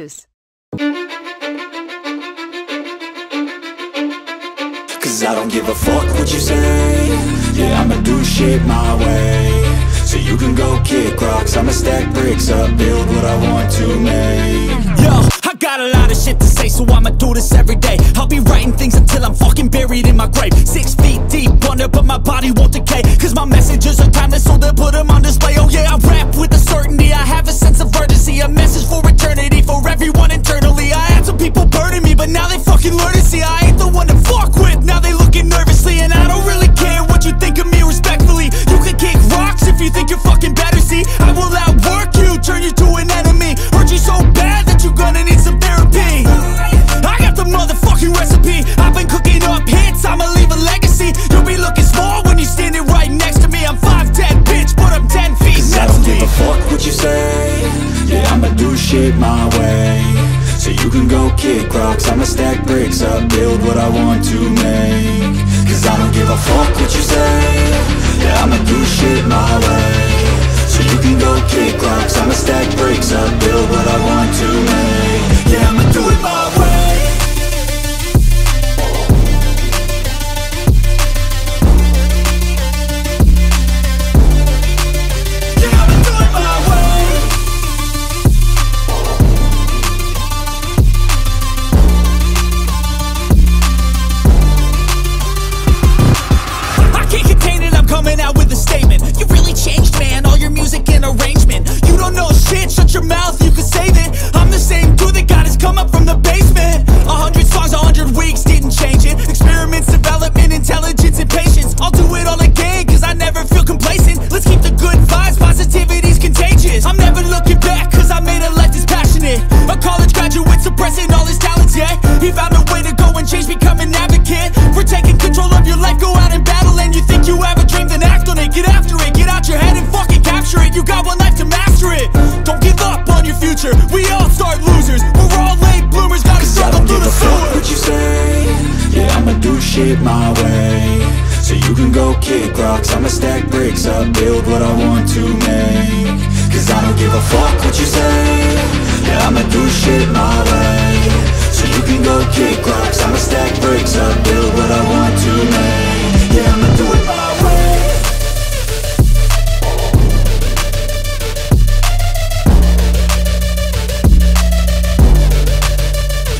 bagus. Cause I don't give a fuck what you say. Yeah, I'ma do shit my way. So you can go kick rocks, I'ma stack bricks up, build what I want to make. Yo, I got a lot of shit to say, so I'ma do this every day. I'll be writing things until I'm fucking buried in my grave. 6 feet deep under, but my body won't decay. Cause my messages are timeless, so they'll put them on display. Oh yeah, I rap with a certainty, I have a sense of urgency. A message for eternity, for everyone internally. I had some people burning me, but now they fucking learn to see I ain't the one to fuck with, now they looking nervously. And I don't really care what you think of me respectfully. You can kick rocks if you think you're fucking better, see. I will outwork you, turn you to an enemy. Hurt you so bad that you're gonna need some therapy. I got the motherfucking recipe. I've been cooking up hits, I'ma leave a legacy. You'll be looking small when you're standing right next to me. I'm 5'10", bitch, but I'm 10 feet mentally. I don't give a fuck what you say. Yeah, I'ma do shit my way. So you can go kick rocks, I'ma stack bricks up, build what I want to make. Cause I don't give a fuck what you say. Yeah, I'ma do shit my way. So you can go kick rocks, I'ma stack bricks up, build what I want to make. Yeah, I'ma do it my way. Coming out with a statement. You really changed, man, all your music and arrangement. You don't know shit, shut your mouth, you can save it. I'm the same dude that got his come up from the basement. 100 songs, 100 weeks, didn't change it. Experiments, development, intelligence, and patience. I'll do it all again, cause I never feel complacent. Let's keep the good vibes, positivity's contagious. I'm never looking back, cause I made a life that's passionate. A college graduate suppressing all his talents, yeah. He found a way to go and change, become an advocate. For taking control of your life, go out and battle. And you think you have a dream, then act on it. Get after it, get out your head and fucking capture it. You got one life to master it. Don't give up on your future, we all start losers. We're all late bloomers, gotta struggle through the sewer. I don't give a fuck what you say. Yeah, I'ma do shit my way. So you can go kick rocks, I'ma stack bricks up, build what I want to make. Cause I don't give a fuck what you say. Yeah, I'ma do shit my way. So you can go kick rocks, I'ma stack bricks up, build what I want to make. Yeah, I'ma do it my way.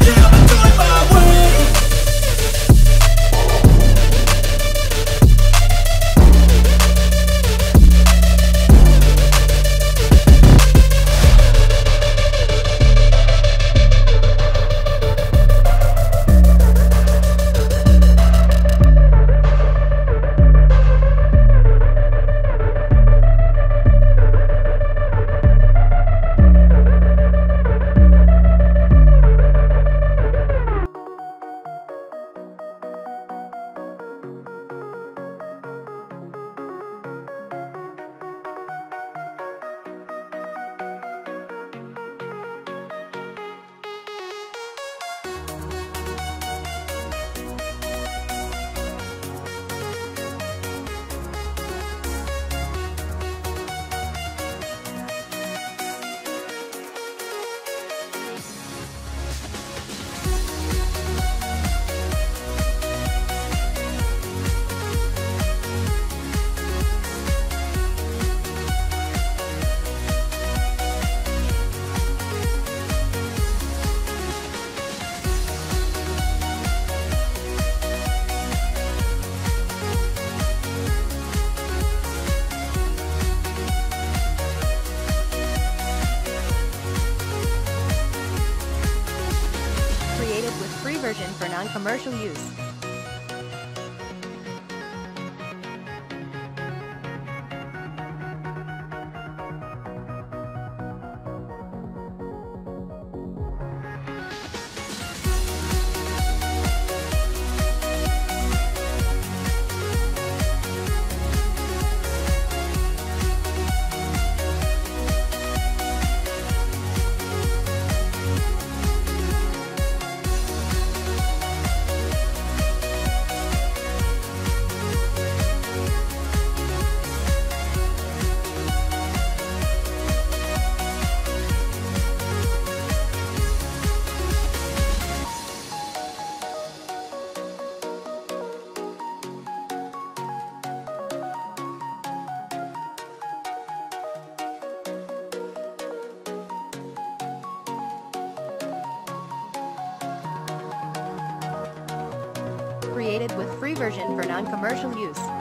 Yeah, I'ma do it my way. version for non-commercial use. version for non-commercial use.